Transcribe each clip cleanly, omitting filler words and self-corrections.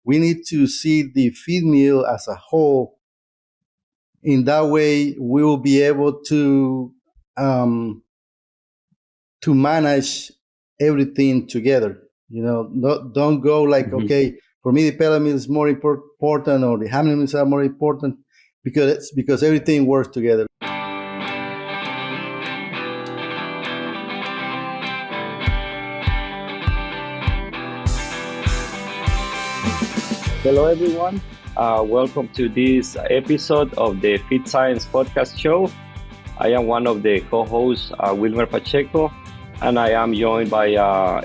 we need to see the feed mill as a whole. In that way, we will be able to manage everything together. Don't go like, okay, for me the pellet mill is more important, or the hammer mills are more important, because everything works together. Hello, everyone. Welcome to this episode of the Feed Science Podcast Show. I am one of the co-hosts, Wilmer Pacheco, and I am joined by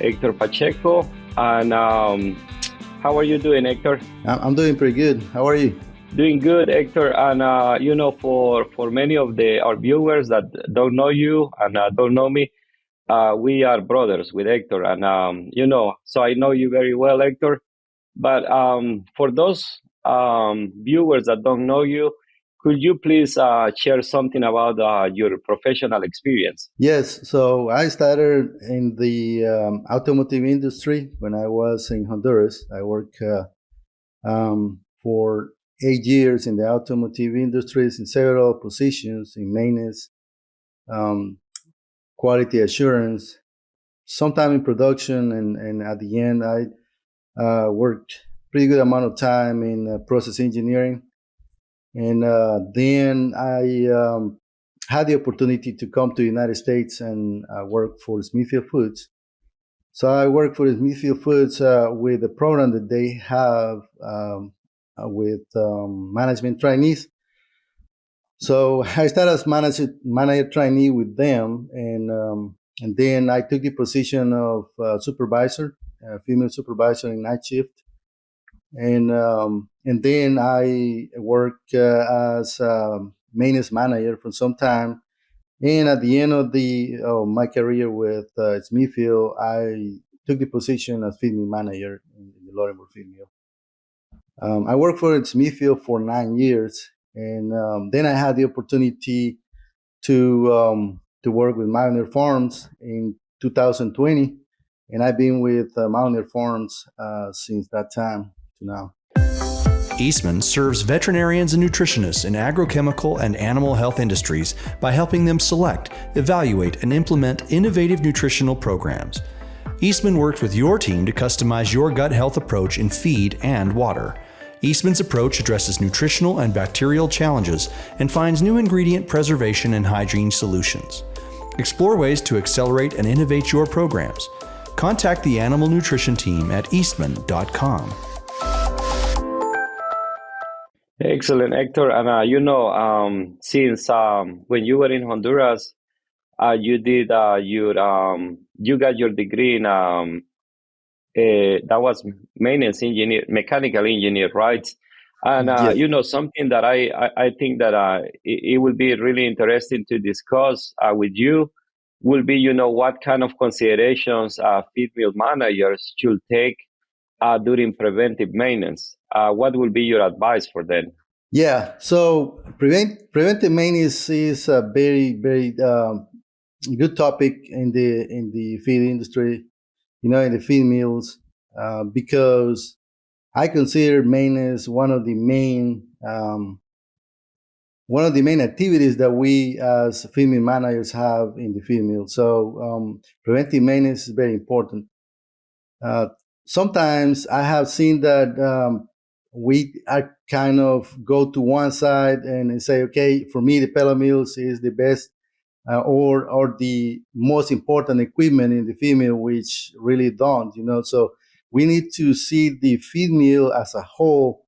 Hector Pacheco. And how are you doing, Hector? I'm doing pretty good. How are you? Doing good, Hector. And for many of our viewers that don't know you and don't know me, we are brothers with Hector. And so I know you very well, Hector. But for those viewers that don't know you, could you please share something about your professional experience? Yes. So I started in the automotive industry when I was in Honduras. I worked for 8 years in the automotive industries in several positions in maintenance, quality assurance, sometime in production, and at the end I worked pretty good amount of time in process engineering. And then I had the opportunity to come to the United States and work for Smithfield Foods. So I worked for Smithfield Foods with a program that they have with management trainees. So I started as manager trainee with them, and then I took the position of supervisor, female supervisor in night shift, and then I worked as maintenance manager for some time. And at the end of my career with Smithfield, I took the position as feed mill manager in the Lawrenceburg feed mill. I worked for Smithfield for 9 years, and then I had the opportunity to work with Mountaineer Farms in 2020, and I've been with Mountaineer Farms since that time to now. Eastman serves veterinarians and nutritionists in agrochemical and animal health industries by helping them select, evaluate, and implement innovative nutritional programs. Eastman works with your team to customize your gut health approach in feed and water. Eastman's approach addresses nutritional and bacterial challenges and finds new ingredient preservation and hygiene solutions. Explore ways to accelerate and innovate your programs. Contact the animal nutrition team at eastman.com. Excellent, Hector. And since when you were in Honduras, you did you got your degree in that was maintenance engineer, mechanical engineer, right? And Yes. Something that I think that it will be really interesting to discuss with you will be what kind of considerations feed mill managers should take during preventive maintenance. What will be your advice for them? Yeah. So preventive maintenance is a very, very good topic in the feed industry, in the feed mills, because I consider maintenance one of the main activities that we as feed mill managers have in the feed mill. So preventive maintenance is very important. Sometimes I have seen that we are kind of go to one side and say, okay, for me the pellet mills is the best or the most important equipment in the feed mill, which really don't. So we need to see the feed mill as a whole.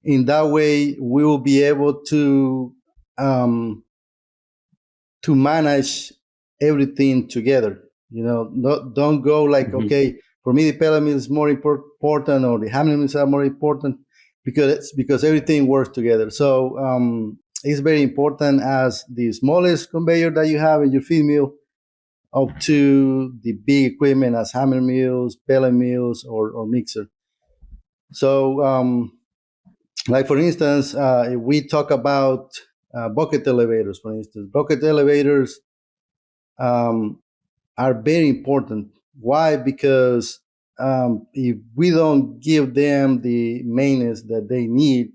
In that way, we will be able to manage everything together. Don't go like, okay, for me the pellet mill is more important, or the hammer mills are more important, because everything works together. So it's very important, as the smallest conveyor that you have in your feed mill up to the big equipment as hammer mills, pellet mills, or mixer. So like for instance, if we talk about bucket elevators, for instance, bucket elevators are very important. Why? Because if we don't give them the maintenance that they need,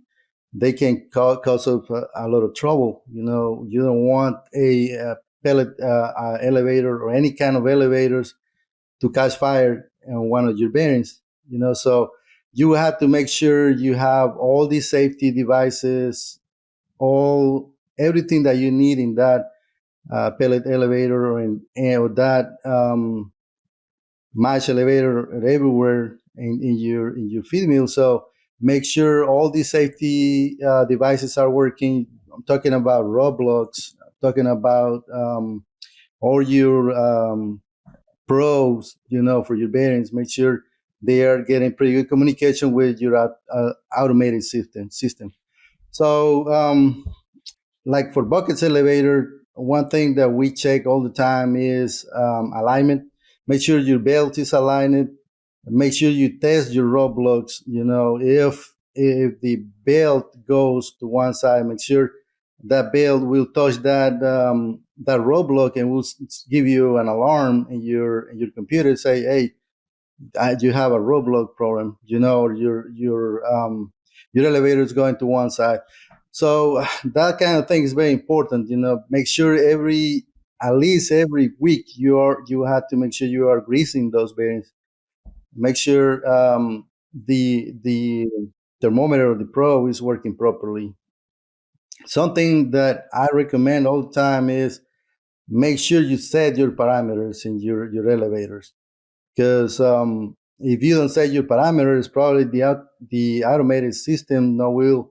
they can cause us a lot of trouble. You don't want a pellet elevator or any kind of elevators to catch fire on one of your bearings. So you have to make sure you have all these safety devices, everything that you need in that pellet elevator or that mash elevator everywhere in your feed mill. So make sure all these safety devices are working. I'm talking about roadblocks. I'm talking about all your probes, for your bearings. Make sure they are getting pretty good communication with your automated system. So, like for buckets elevator, one thing that we check all the time is alignment. Make sure your belt is aligned. Make sure you test your roadblocks. If the belt goes to one side, make sure that belt will touch that roadblock and will give you an alarm in your computer. Say, hey, you have a roadblock problem. Or your elevator is going to one side. So that kind of thing is very important. Make sure at least every week you have to make sure you are greasing those bearings. Make sure the thermometer of the probe is working properly. Something that I recommend all the time is make sure you set your parameters in your elevators, because if you don't set your parameters, probably the automated system will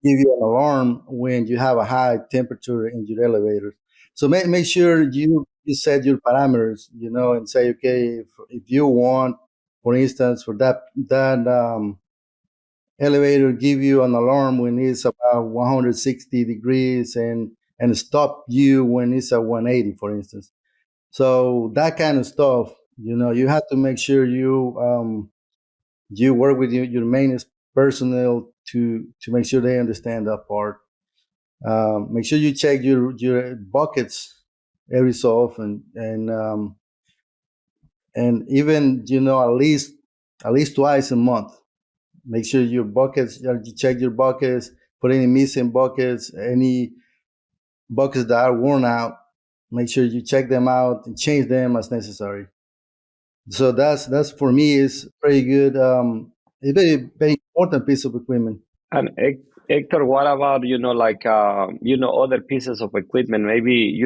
give you an alarm when you have a high temperature in your elevators. So make sure you set your parameters, and say, okay, if you want, for instance, for that elevator give you an alarm when it's about 160 degrees and stop you when it's at 180, for instance. So that kind of stuff, you have to make sure you work with your maintenance personnel to make sure they understand that part. Make sure you check your buckets every so often, and even at least twice a month. Make sure your buckets, you check your buckets for any missing buckets, any buckets that are worn out. Make sure you check them out and change them as necessary. So that's for me is pretty good. It's very, very important piece of equipment. And Hector, what about other pieces of equipment? Maybe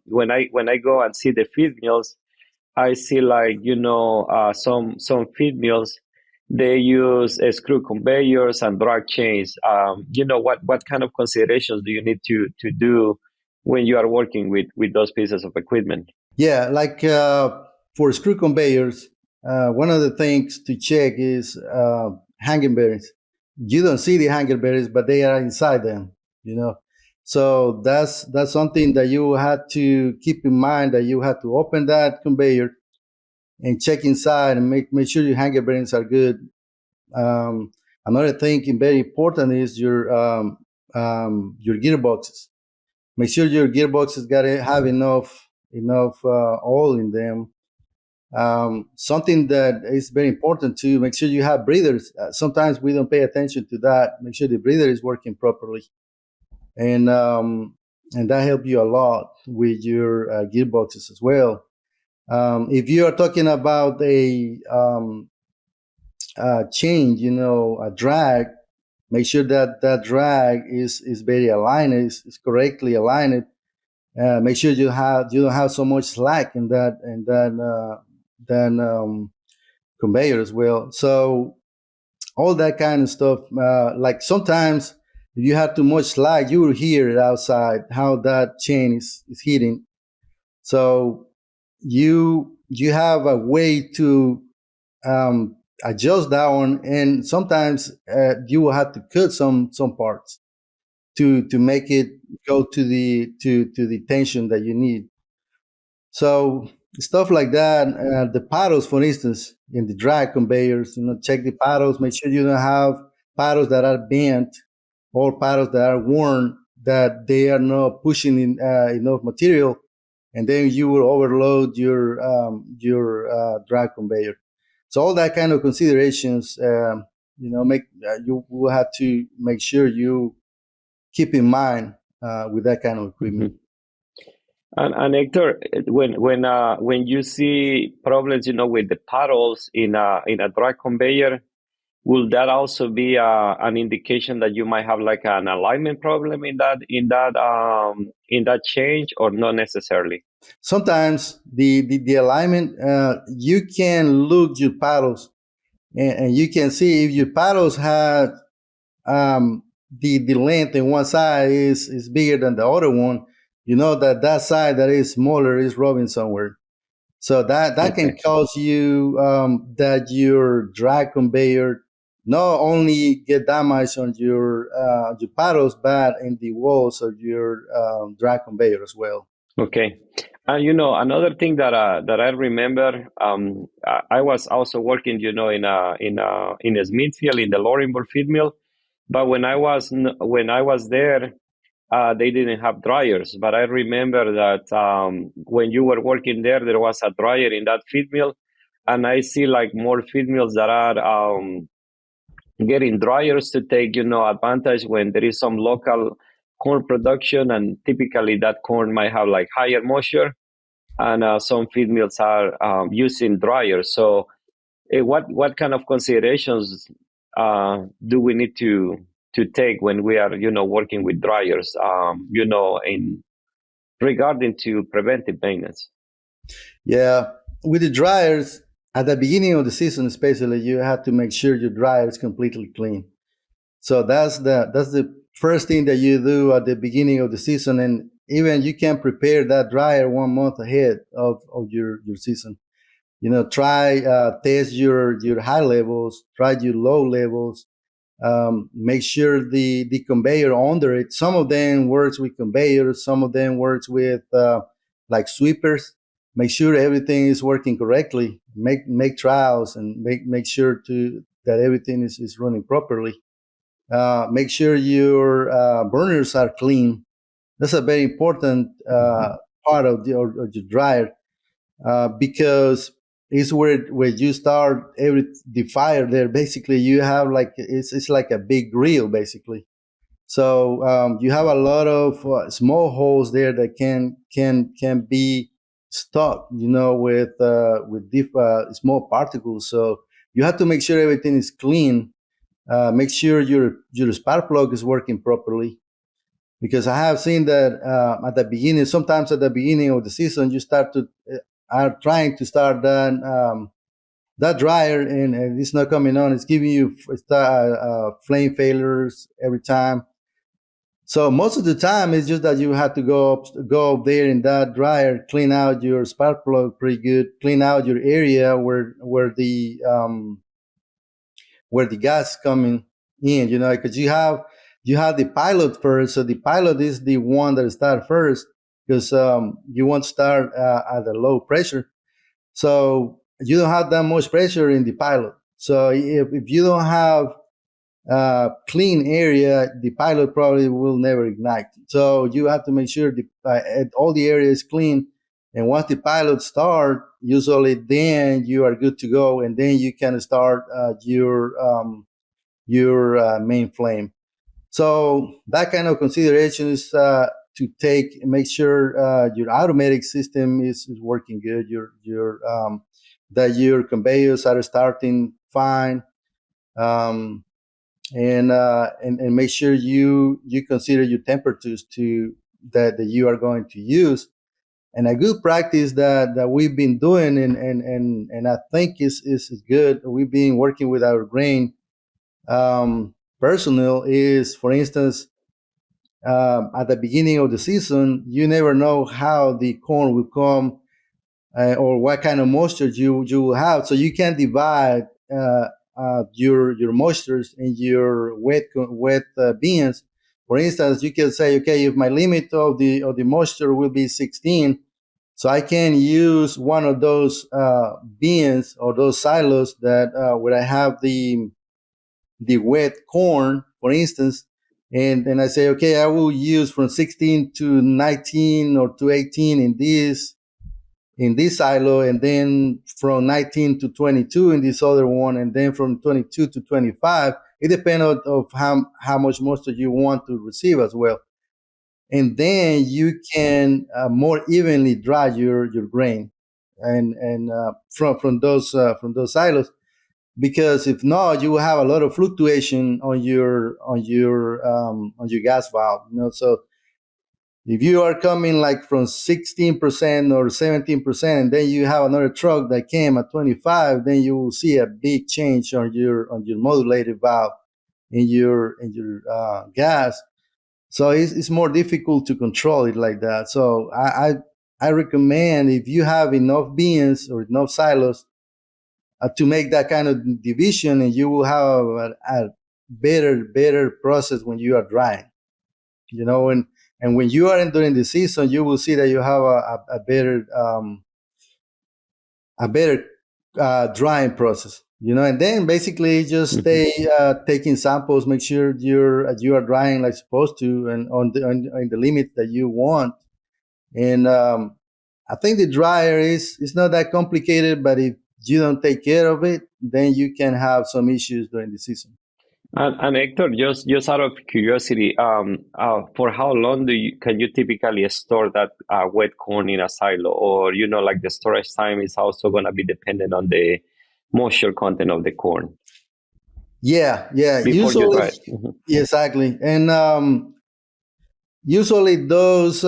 when I go and see the feed mills, I see some feed mills, they use screw conveyors and drag chains. What kind of considerations do you need to do when you are working with those pieces of equipment? Yeah, like for screw conveyors, one of the things to check is hanging bearings. You don't see the hanging bearings, but they are inside them. So that's something that you have to keep in mind, that you have to open that conveyor and check inside and make sure your hanger bearings are good. Another thing very important is your gearboxes. Make sure your gearboxes have enough oil in them. Something that is very important too, make sure you have breathers. Sometimes we don't pay attention to that. Make sure the breather is working properly, and that helps you a lot with your gearboxes as well. If you are talking about a change, a drag, make sure that drag is very aligned, is correctly aligned. Make sure you don't have so much slack in that conveyor as well. So all that kind of stuff. Like sometimes if you have too much slack, you will hear it outside how that chain is hitting. So you have a way to adjust that one, and sometimes you will have to cut some parts to make it go to the tension that you need. So stuff like that. The paddles, for instance, in the drag conveyors, check the paddles. Make sure you don't have paddles that are bent or paddles that are worn, that they are not pushing in enough material, and then you will overload your drag conveyor. So all that kind of considerations, you will have to make sure you keep in mind with that kind of equipment. And Hector, when you see problems, with the paddles in a dry conveyor, will that also be an indication that you might have like an alignment problem in that change, or not necessarily? Sometimes the alignment, you can look your paddles and you can see if your paddles have the length in one side is bigger than the other one. You know that side that is smaller is rubbing somewhere. So that can cause you that your drag conveyor not only get damage on your paddles, but in the walls of your drag conveyor as well. Okay. And another thing that I remember, I was also working, in a Smithfield, in the Lawrenceburg feed mill. But when I was there, they didn't have dryers. But I remember that when you were working there was a dryer in that feed mill, and I see like more feed mills that are getting dryers to take advantage when there is some local corn production, and typically that corn might have like higher moisture, and some feed mills are using dryers. So what kind of considerations do we need to take when we are working with dryers, in regarding to preventive maintenance? Yeah, with the dryers at the beginning of the season, especially, you have to make sure your dryer is completely clean. So that's the first thing that you do at the beginning of the season, and even you can prepare that dryer 1 month ahead of your season. Try test your high levels, try your low levels. Make sure the conveyor under it. Some of them works with conveyors, some of them works with like sweepers. Make sure everything is working correctly. Make trials and make sure that everything is running properly. Make sure your burners are clean. That's a very important part of your dryer, because it's where you start the fire there. Basically, you have like it's like a big grill basically. So you have a lot of small holes there that can be stuck, with small particles. So you have to make sure everything is clean. Make sure your spark plug is working properly, because I have seen that sometimes at the beginning of the season, you are trying to start that dryer and it's not coming on. It's giving you flame failures every time. So most of the time, it's just that you have to go up there in that dryer, clean out your spark plug pretty good, clean out your area where the gas is coming in, because you have the pilot first. So the pilot is the one that starts first, because you want to start at a low pressure. So you don't have that much pressure in the pilot. So if you don't have clean area, the pilot probably will never ignite. So you have to make sure all the area is clean. And once the pilot start, usually then you are good to go, and then you can start your main flame. So that kind of consideration is to take and make sure your automatic system is working good. That your conveyors are starting fine. And make sure you consider your temperatures that you are going to use. And a good practice that we've been doing and I think is good. We've been working with our grain personnel is, for instance, at the beginning of the season, you never know how the corn will come or what kind of moisture you will have. So you can divide your moistures in your wet beans. For instance, you can say, okay, if my limit of the moisture will be 16, so I can use one of those beans or those silos that where I have the wet corn, for instance, and I say, okay, I will use from 16 to 19 or to 18 in in this silo, and then from 19 to 22 in this other one, and then from 22 to 25. It depends on how much moisture you want to receive as well. And then you can more evenly dry your grain and from those silos, because if not, you will have a lot of fluctuation on your gas valve. So if you are coming like from 16% or 17%, and then you have another truck that came at 25, then you will see a big change on your modulated valve in your gas. So it's more difficult to control it like that. So I recommend, if you have enough beans or enough silos, to make that kind of division, and you will have a better process when you are drying. And when you are during the season, you will see that you have a better drying process. And then basically just stay taking samples, make sure you are drying like supposed to, and on the limit that you want. And I think the dryer is not that complicated, but if you don't take care of it, then you can have some issues during the season. And Hector, just out of curiosity, for how long can you typically store that wet corn in a silo? Or, like the storage time is also going to be dependent on the moisture content of the corn? Yeah. Before you dry it. Exactly. And usually those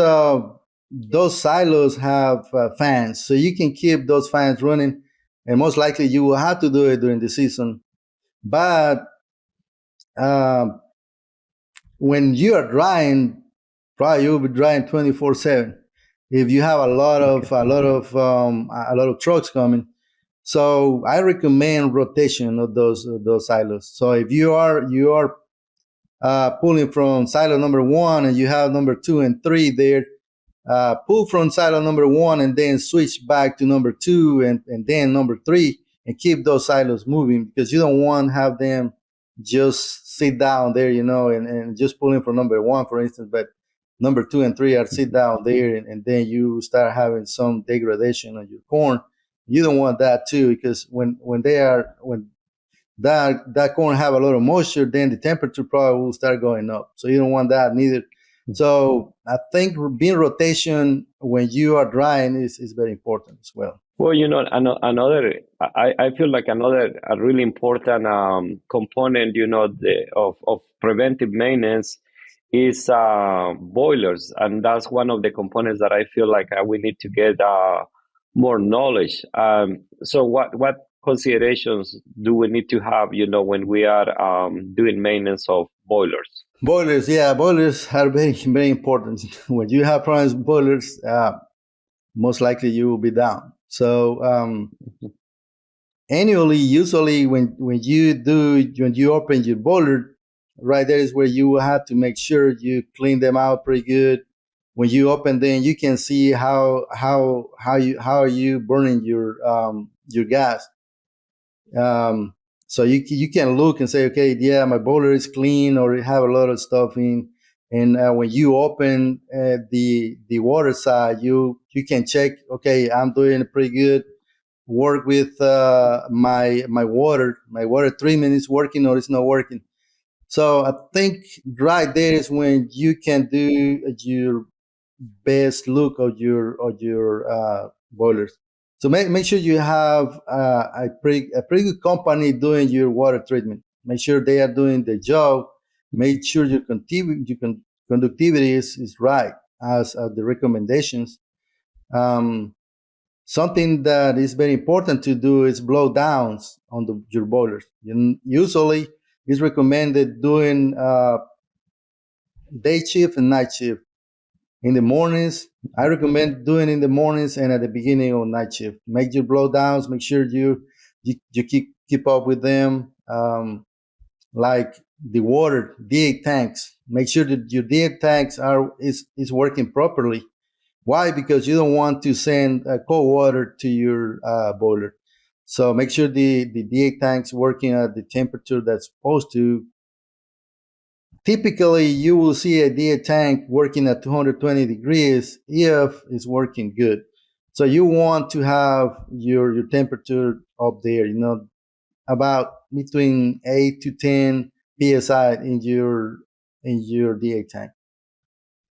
silos have fans, so you can keep those fans running, and most likely you will have to do it during the season. But when you are drying, probably you'll be drying 24/7 if you have a lot of trucks coming. So I recommend rotation of those silos. So if you are pulling from silo number 1 and you have number 2 and 3 there, pull from silo number 1 and then switch back to number 2 and then number 3, and keep those silos moving, because you don't want to have them just sit down there, and just pulling from number 1, for instance, but number 2 and 3 are sit down there, and then you start having some degradation of your corn. You don't want that too, because when that corn have a lot of moisture, then the temperature probably will start going up. So you don't want that neither. So I think being rotation when you are drying is very important as well. Well, another, I feel like another a really important component, of preventive maintenance is boilers, and that's one of the components that I feel like we need to get more knowledge. So what considerations do we need to have, when we are doing maintenance of boilers? Boilers are very, very important. When you have problems with boilers, most likely you will be down. So annually, usually when you open your boiler, right there is where you will have to make sure you clean them out pretty good. When you open them, you can see how are you burning your gas. So you can look and say, okay, yeah, my boiler is clean, or it have a lot of stuff in. And when you open the water side, you can check, okay, I'm doing pretty good work with my water treatment is working or it's not working. So I think right there is when you can do your best look of your boilers. So make sure you have a pretty good company doing your water treatment. Make sure they are doing the job. Make sure your conductivity is right as the recommendations. Something that is very important to do is blow downs on your boilers. Usually, it's recommended doing day shift and night shift. In the mornings, I recommend doing in the mornings and at the beginning of night shift. Make your blow downs. Make sure you keep up with them. Like the water D8 tanks. Make sure that your D8 tanks is working properly. Why? Because you don't want to send cold water to your boiler. So make sure the D8 tank's working at the temperature that's supposed to. Typically, you will see a D8 tank working at 220 degrees if it's working good. So you want to have your temperature up there, about between 8 to 10 psi in your DA tank.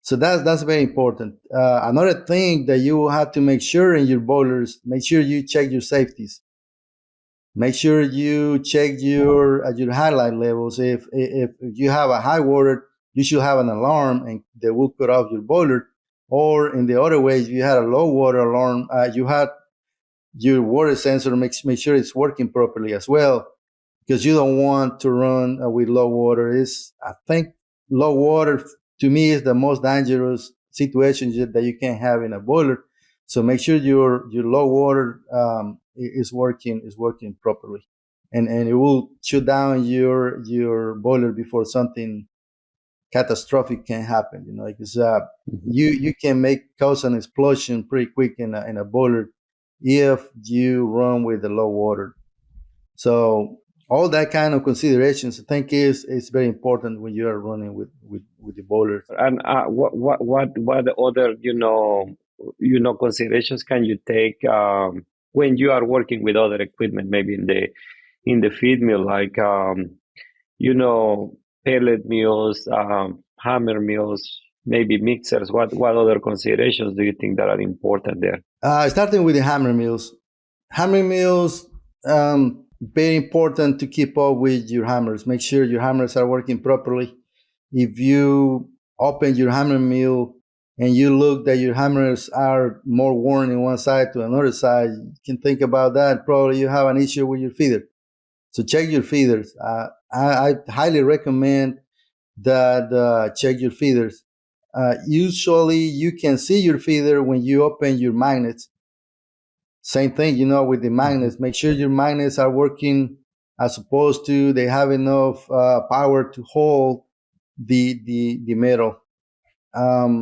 So that's very important. Another thing that you have to make sure in your boilers, make sure you check your safeties. Make sure you check your highlight levels. If you have a high water, you should have an alarm and that will cut off your boiler. Or in the other way, if you had a low water alarm, you had your water sensor make sure it's working properly as well, because you don't want to run with low water. I think low water to me is the most dangerous situation that you can have in a boiler. So make sure your low water is working properly, and it will shut down your boiler before something catastrophic can happen. Because you can cause an explosion pretty quick in a boiler if you run with the low water. So all that kind of considerations, I think, is very important when you are running with the boiler. And what other considerations can you take when you are working with other equipment, maybe in the feed mill, like pellet mills, hammer mills, maybe mixers? What other considerations do you think that are important there? Starting with the hammer mills. Hammer mills, very important to keep up with your hammers. Make sure your hammers are working properly. If you open your hammer mill and you look that your hammers are more worn in one side to another side, you can think about that. Probably you have an issue with your feeder. So check your feeders. I highly recommend that check your feeders. Usually you can see your feeder when you open your magnets. Same thing, with the magnets. Make sure your magnets are working as supposed to. They have enough power to hold the metal. I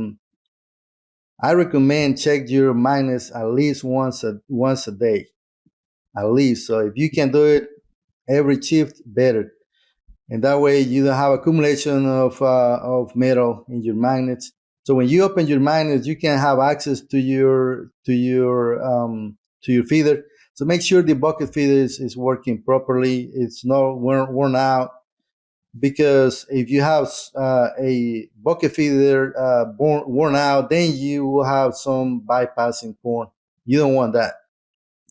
recommend check your magnets at least once a day, at least. So if you can do it every shift, better. And that way you don't have accumulation of metal in your magnets. So when you open your magnets, you can have access to your feeder. So make sure the bucket feeder is working properly. It's not worn out, because if you have a bucket feeder worn out, then you will have some bypassing corn. You don't want that.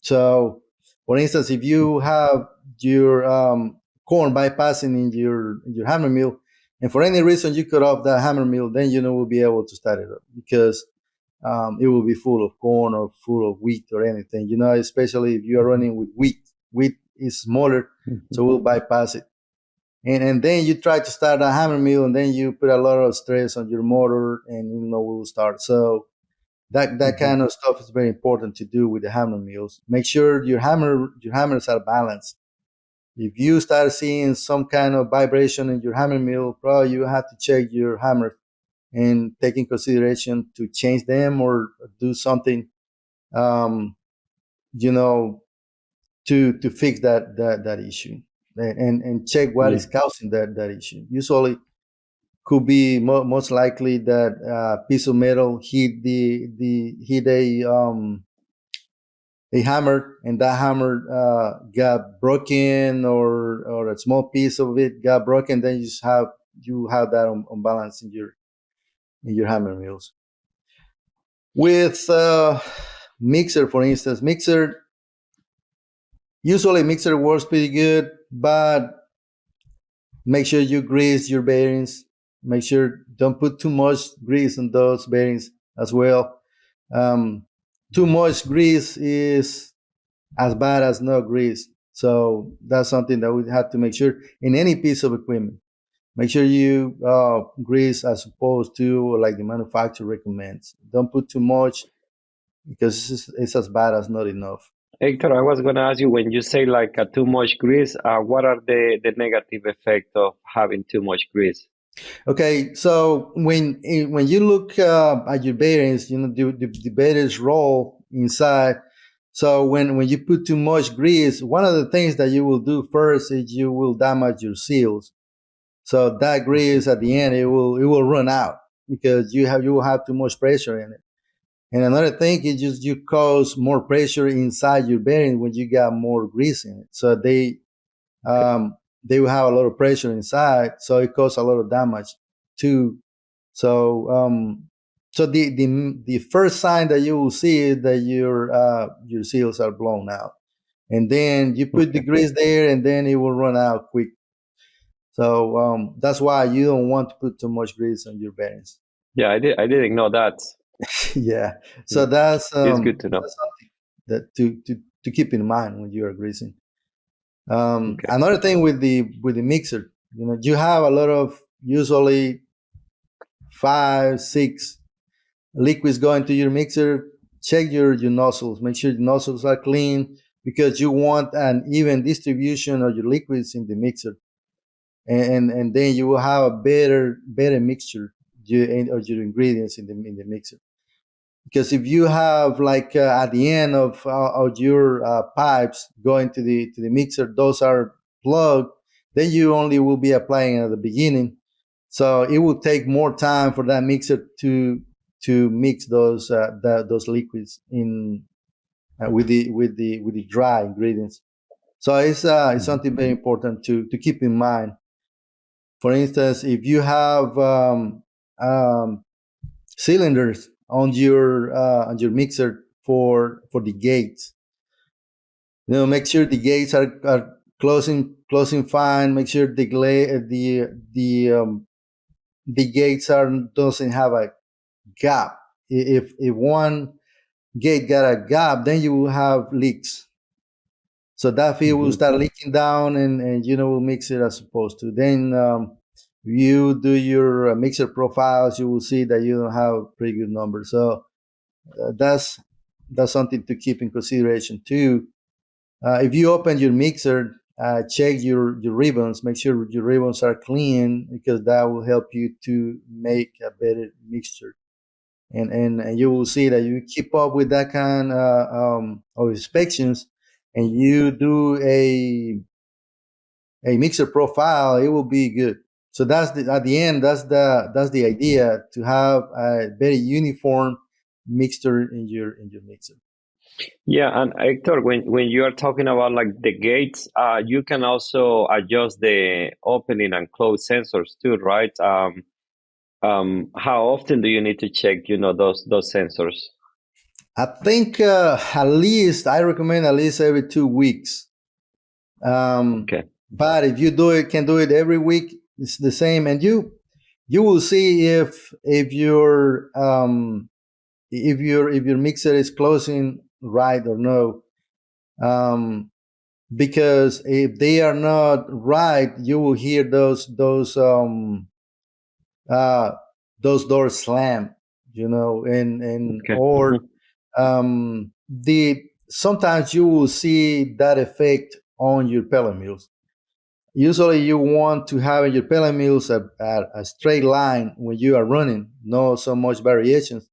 So, for instance, if you have your corn bypassing in your hammer mill, and for any reason you cut off that hammer mill, then we'll be able to start it up, because it will be full of corn or full of wheat or anything, especially if you are running with wheat. Wheat is smaller, so we'll bypass it. And then you try to start a hammer mill, and then you put a lot of stress on your motor, and will start. So that kind of stuff is very important to do with the hammer mills. Make sure your hammers are balanced. If you start seeing some kind of vibration in your hammer mill, probably you have to check your hammer and take in consideration to change them or do something, to fix that issue, and check what is causing that issue. Usually, could be most likely that piece of metal hit a hammer, and that hammer got broken, or a small piece of it got broken. Then you have that unbalance in your hammer mills. With mixer, for instance, usually mixer works pretty good, but make sure you grease your bearings. Make sure don't put too much grease on those bearings as well. Too much grease is as bad as no grease. So that's something that we have to make sure in any piece of equipment. Make sure you grease as opposed to like the manufacturer recommends. Don't put too much, because it's as bad as not enough. Hector, I was going to ask you, when you say like too much grease, what are the negative effects of having too much grease? Okay, so when you look at your bearings, the bearings roll inside. So when you put too much grease, one of the things that you will do first is you will damage your seals. So that grease at the end, it will run out, because you will have too much pressure in it. And another thing is just you cause more pressure inside your bearing when you got more grease in it. So they will have a lot of pressure inside, so it causes a lot of damage too. So so the first sign that you will see is that your seals are blown out, and then you put the grease there, and then it will run out quick. So that's why you don't want to put too much grease on your bearings. Yeah, I didn't know that. Yeah, so that's it's good to know. That's something that to keep in mind when you are greasing. Another thing with the mixer, you have a lot of usually 5, 6 liquids going to your mixer. Check your nozzles. Make sure the nozzles are clean, because you want an even distribution of your liquids in the mixer, and then you will have a better mixture of your ingredients in the mixer. Because if you have like at the end of your pipes going to the mixer, those are plugged, then you only will be applying at the beginning. So it will take more time for that mixer to mix those liquids in with the dry ingredients. So it's something very important to keep in mind. For instance, if you have cylinders on your mixer for the gates, make sure the gates are closing fine. Make sure the gates doesn't have a gap. If one gate got a gap, then you will have leaks. So that feed will start leaking down, and will mix it as supposed to. Then you do your mixer profiles, you will see that you don't have pretty good numbers. So that's something to keep in consideration too. If you open your mixer, check your ribbons. Make sure your ribbons are clean, because that will help you to make a better mixture. And you will see that you keep up with that kind of inspections, and you do a mixer profile, it will be good. So at the end, that's the idea, to have a very uniform mixture in your mixer. Yeah, and Hector, when you are talking about like the gates, you can also adjust the opening and close sensors too, right? How often do you need to check, those sensors? I think I recommend at least every 2 weeks. But if you can do it every week, it's the same, and you will see if your mixer is closing right or no. Because if they are not right, you will hear those doors slam, or sometimes you will see that effect on your pellet mills. Usually you want to have in your pellet mills a straight line when you are running, not so much variations.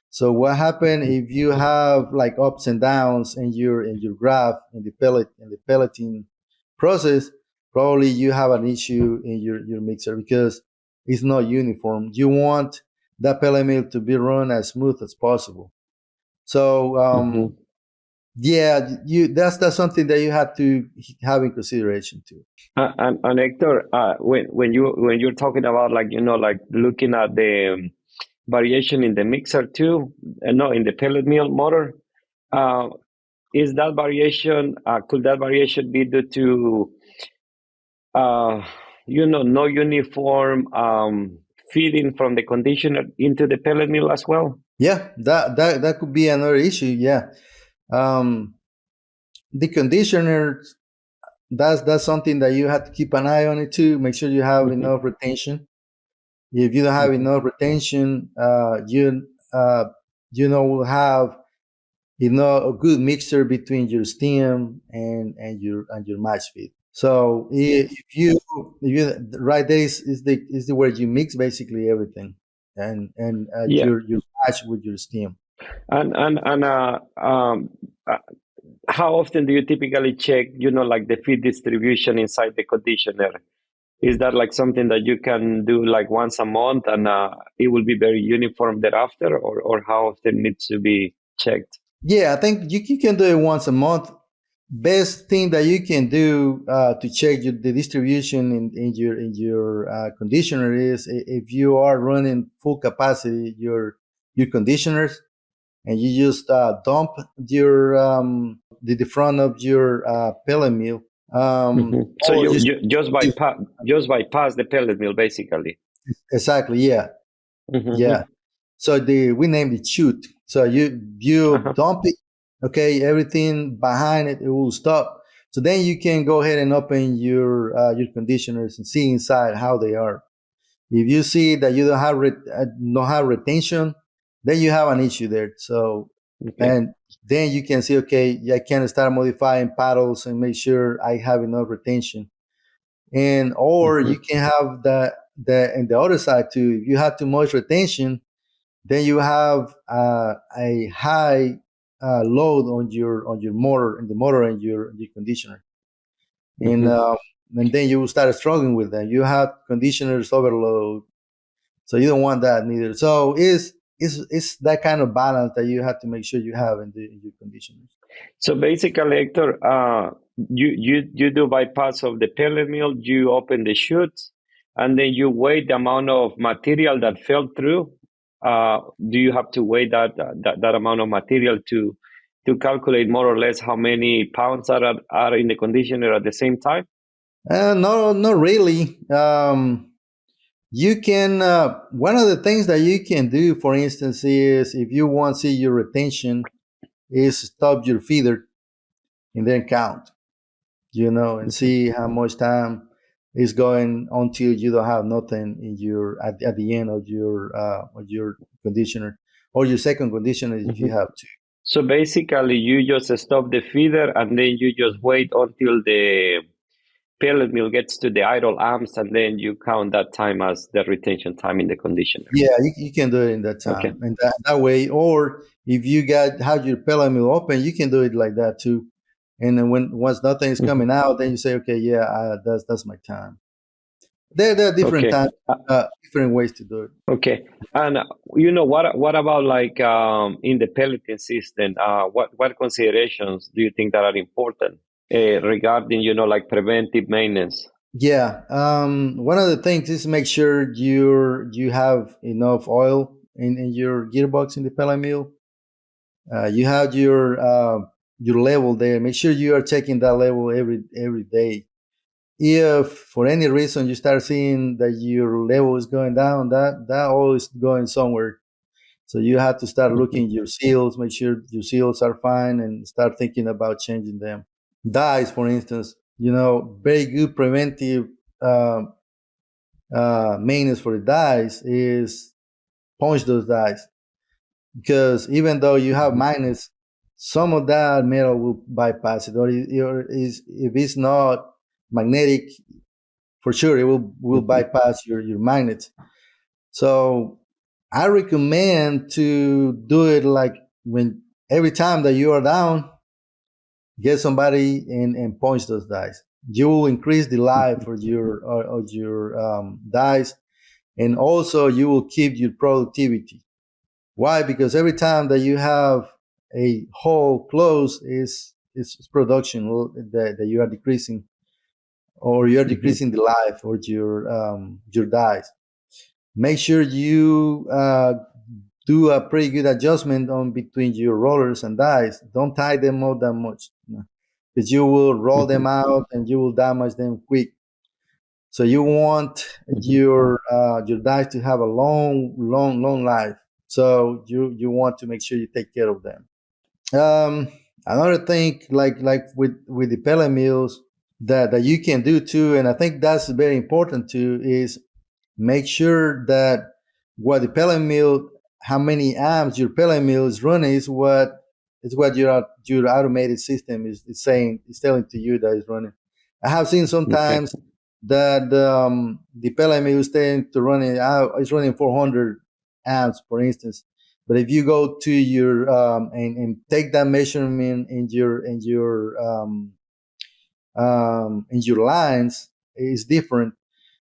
So what happens if you have like ups and downs in your graph in the pelleting process? Probably you have an issue in your mixer, because it's not uniform. You want that pellet mill to be run as smooth as possible. So yeah, that's something that you have to have in consideration too. And Hector, when you're talking about like looking at the variation in the mixer too, in the pellet mill motor, is that variation? Could that variation be due to no uniform feeding from the conditioner into the pellet mill as well? Yeah, that could be another issue. Yeah, the conditioner, that's something that you have to keep an eye on it too. Make sure you have enough retention. If you don't have enough retention, you will have a good mixture between your steam and your match feed. So if you right there is the where you mix basically everything, and your match with your steam. And how often do you typically check, like the feed distribution inside the conditioner? Is that like something that you can do like once a month and it will be very uniform thereafter, or how often needs to be checked? Yeah, I think you can do it once a month. Best thing that you can do to check the distribution in your conditioner is if you are running full capacity your conditioners, and you just dump your the front of your pellet mill. So Or you just bypass the pellet mill basically. exactly, yeah, yeah. So we named it shoot. So you dump it, okay, everything behind it will stop. So then you can go ahead and open your conditioners and see inside how they are. If you see that you don't have retention, then you have an issue there. So and then you can say, okay, I can start modifying paddles and make sure I have enough retention. And or you can have the and the other side too. If you have too much retention, then you have a high load on your motor and your conditioner, and then you will start struggling with them. You have conditioners overload, so you don't want that neither. So it's that kind of balance that you have to make sure you have in your conditioners. So basically, Hector, you do bypass of the pellet mill, you open the chutes, and then you weigh the amount of material that fell through. Do you have to weigh that amount of material to calculate more or less how many pounds are in the conditioner at the same time? No, not really. You can one of the things that you can do, for instance, is if you want to see your retention, is stop your feeder and then count, and see how much time is going until you don't have nothing in your at the end of your conditioner or your second conditioner if you have to. So basically, you just stop the feeder and then you just wait until the pellet mill gets to the idle amps, and then you count that time as the retention time in the conditioner. Yeah, you can do it in that time, and that way. Or if you have your pellet mill open, you can do it like that too. And then once nothing is coming out, then you say, okay, yeah, that's my time. There are different times, different ways to do it. Okay, and what about like in the pelleting system? What considerations do you think that are important regarding like preventive maintenance? Yeah, one of the things is make sure you have enough oil in your gearbox in the pellet mill. You have your level there. Make sure you are checking that level every day. If for any reason you start seeing that your level is going down, that oil is going somewhere. So you have to start looking at your seals, make sure your seals are fine, and start thinking about changing them. Dyes, for instance, very good preventive maintenance for the dyes is punch those dyes, because even though you have minus, some of that metal will bypass it, or if it's not magnetic, for sure it will bypass your magnets. So I recommend to do it like when every time that you are down, get somebody and punch those dies. You will increase the life of your dies, and also you will keep your productivity. Why? Because every time that you have a hole closed, is production that you are decreasing, or you are decreasing the life of your dies. Make sure you do a pretty good adjustment on between your rollers and dies. Don't tie them up that much, because you will roll them out and you will damage them quick. So you want your dies to have a long life. So you want to make sure you take care of them. Another thing, like with the pellet mills, that you can do too, and I think that's very important too, is make sure that what the pellet mill, how many amps your pellet mill is running, is what your automated system is telling to you that is running. I have seen sometimes that the pellet mill is saying to running out, it's running 400 amps, for instance. But if you go to your and take that measurement in your lines, it's different.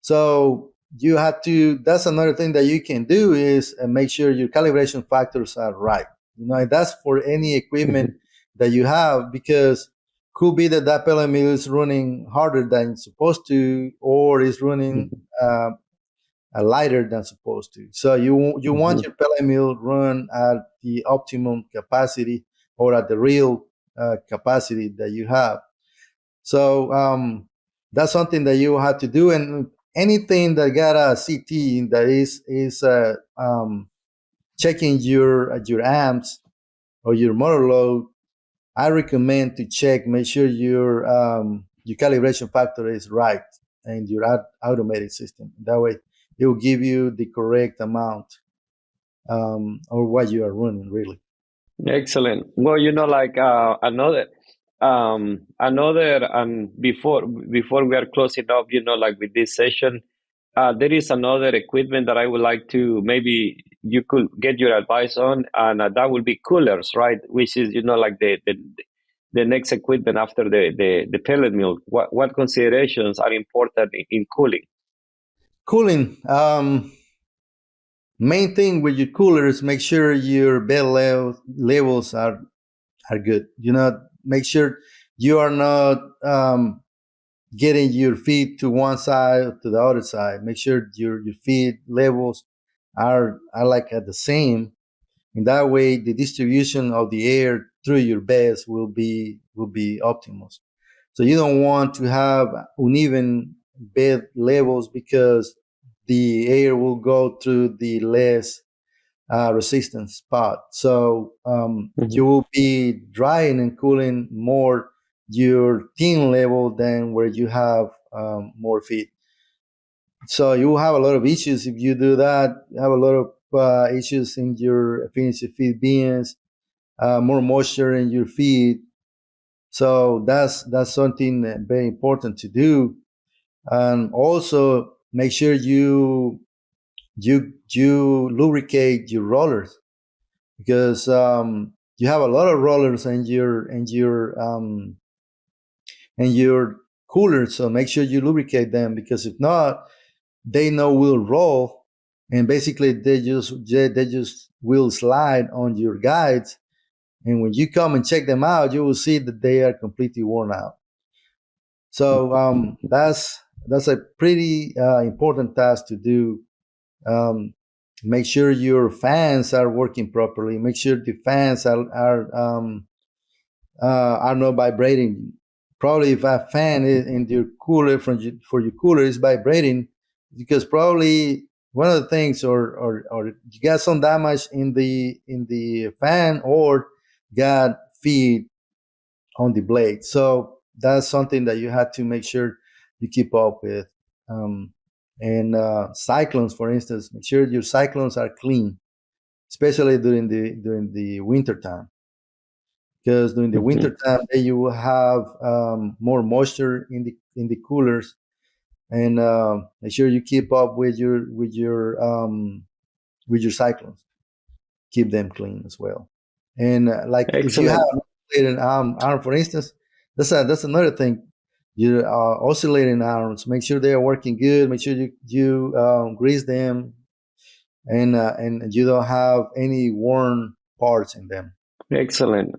So you have to. That's another thing that you can do is make sure your calibration factors are right. That's for any equipment that you have, because could be that pellet mill is running harder than it's supposed to, or is running lighter than supposed to. So you want your pellet mill run at the optimum capacity, or at the real capacity that you have. So that's something that you have to do. And anything that got a CT that is checking your amps or your motor load, I recommend to check, make sure your calibration factor is right, and your automated system. That way, it will give you the correct amount, or what you are running, really. Excellent. Well, before we are closing up, like with this session, there is another equipment that I would like to, maybe you could get your advice on, and that would be coolers, right? Which is, like the next equipment after the pellet mill. What considerations are important in cooling? Cooling. Main thing with your coolers, make sure your bed levels are good. Make sure you are not getting your feet to one side or to the other side. Make sure your feet levels are like at the same. In that way, the distribution of the air through your beds will be optimal. So you don't want to have uneven bed levels, because the air will go through the less resistance spot. So you will be drying and cooling more your thin level than where you have more feet. So you will have a lot of issues if you do that. You have a lot of issues in your affinity feed beans, more moisture in your feed. So that's something very important to do. And also make sure you lubricate your rollers, because you have a lot of rollers in your coolers. So make sure you lubricate them, because if not, they will roll, and basically they just will slide on your guides. And when you come and check them out, you will see that they are completely worn out. So that's a pretty important task to do. Make sure your fans are working properly. Make sure the fans are not vibrating. Probably if a fan in your cooler for your cooler is vibrating, because probably one of the things, or you got some damage in the fan, or got feed on the blade. So that's something that you have to make sure you keep up with. And cyclones, for instance, make sure your cyclones are clean, especially during the winter time, because during the winter time you will have more moisture in the coolers. And make sure you keep up with your cyclones. Keep them clean as well. And like Excellent. If you have an oscillating arm, for instance, that's another thing. Your oscillating arms, make sure they are working good. Make sure you grease them, and you don't have any worn parts in them. Excellent.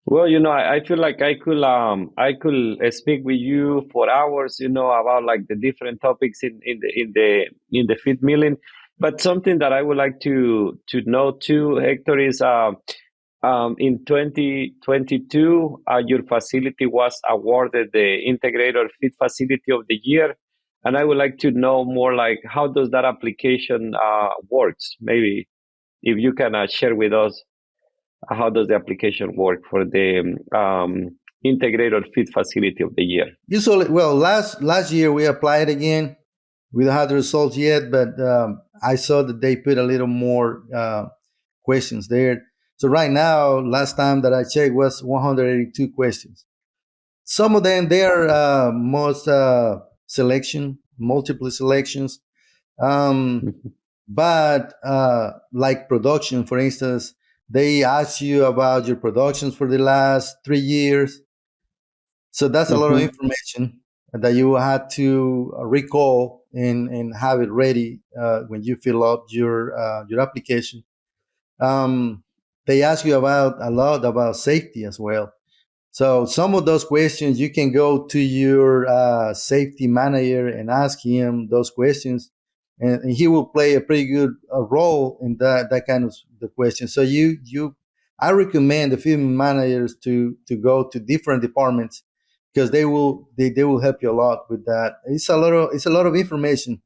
Well, I feel like I could speak with you for hours, about like the different topics in the feed milling. But something that I would like to know too, Hector, is in 2022, your facility was awarded the Integrated Feed Facility of the Year. And I would like to know more, like, how does that application works? Maybe if you can share with us, how does the application work for the Integrated Feed Facility of the Year? Usually, well, last year we applied again. We don't have the results yet, but I saw that they put a little more questions there. So right now, last time that I checked was 182 questions. Some of them, they are multiple selections. But like production, for instance, they ask you about your productions for the last 3 years. So that's a lot of information. that you had to recall and have it ready when you fill up your application. They ask you a lot about safety as well. So some of those questions, you can go to your safety manager and ask him those questions, and he will play a pretty good role in that kind of the question. So I recommend the field managers to go to different departments, because they will help you a lot with that. It's a lot of information,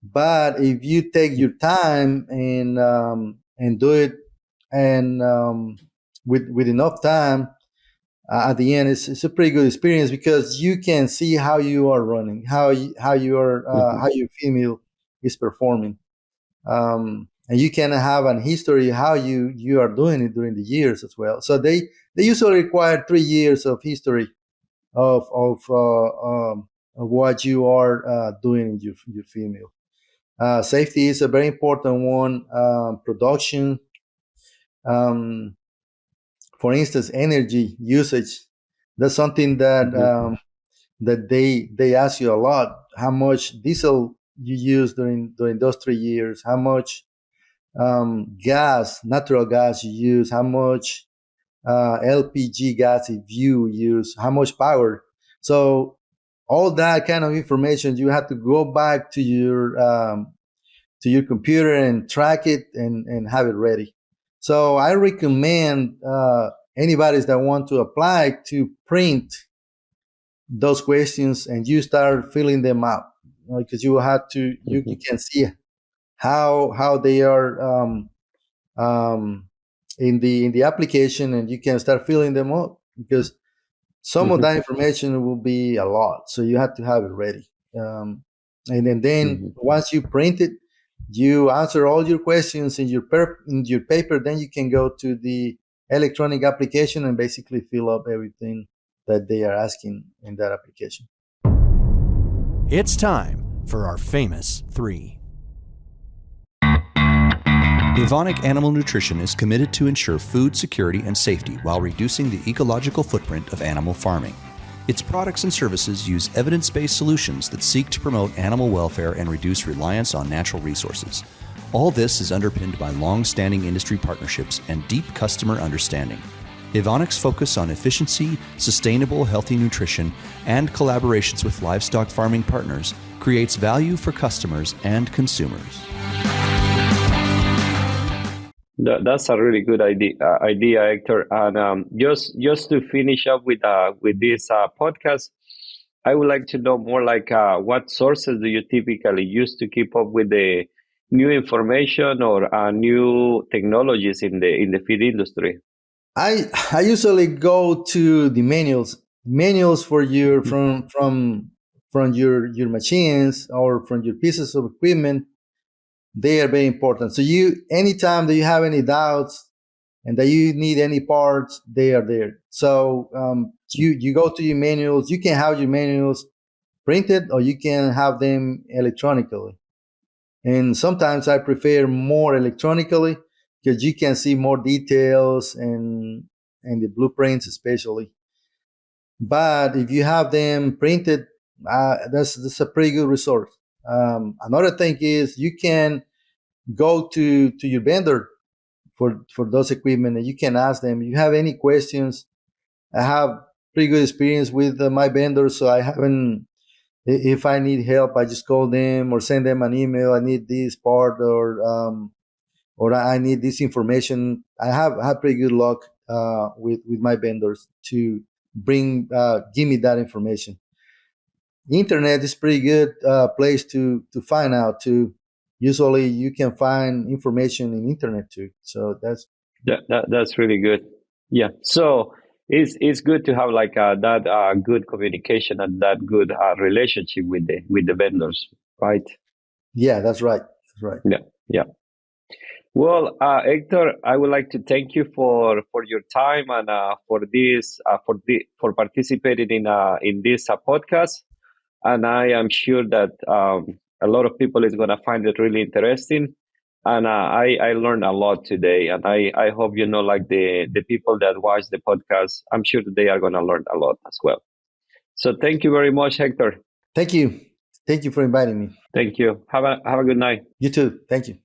but if you take your time and do it, and with enough time, at the end, it's a pretty good experience, because you can see how you are running, how your female is performing, and you can have an history how you are doing it during the years as well. So they usually require 3 years of history of what you are doing in your female. Safety is a very important one. Production. For instance, energy usage. That's something that that they ask you a lot. How much diesel you use during those 3 years? How much natural gas you use? How much LPG gas if you use? How much power? So all that kind of information, you have to go back to your computer and track it and have it ready. So I recommend anybody that want to apply to print those questions, and you start filling them out, because you will have to. You can see how they are in the application, and you can start filling them out, because some of that information will be a lot. So you have to have it ready, and then once you print it, you answer all your questions in your paper. Then you can go to the electronic application and basically fill up everything that they are asking in that application. It's time for our famous 3. Evonik Animal Nutrition is committed to ensure food security and safety while reducing the ecological footprint of animal farming. Its products and services use evidence-based solutions that seek to promote animal welfare and reduce reliance on natural resources. All this is underpinned by long-standing industry partnerships and deep customer understanding. Evonik's focus on efficiency, sustainable, healthy nutrition, and collaborations with livestock farming partners creates value for customers and consumers. That's a really good idea, Hector. And just to finish up with this podcast, I would like to know more like what sources do you typically use to keep up with the new information or new technologies in the feed industry? I usually go to the manuals for your from your machines or from your pieces of equipment. They are very important. So anytime that you have any doubts and that you need any parts, they are there. So you go to your manuals. You can have your manuals printed, or you can have them electronically. And sometimes I prefer more electronically, because you can see more details and the blueprints especially. But if you have them printed, that's a pretty good resource. Another thing is, you can go to your vendor for those equipment, and you can ask them, you have any questions? I have pretty good experience with my vendors, so I haven't. If I need help, I just call them or send them an email. I need this part, or I need this information. I have pretty good luck with my vendors to give me that information. Internet is pretty good place to find out too. Usually you can find information in internet too. So that's really good. Yeah. So it's good to have like that good communication and that good relationship with the vendors, right? Yeah, that's right. That's right. Yeah. Yeah. Well, Hector, I would like to thank you for your time and for participating in this podcast. And I am sure that a lot of people is going to find it really interesting. And I learned a lot today. And I hope, like the people that watch the podcast, I'm sure that they are going to learn a lot as well. So thank you very much, Hector. Thank you. Thank you for inviting me. Thank you. Have a good night. You too. Thank you.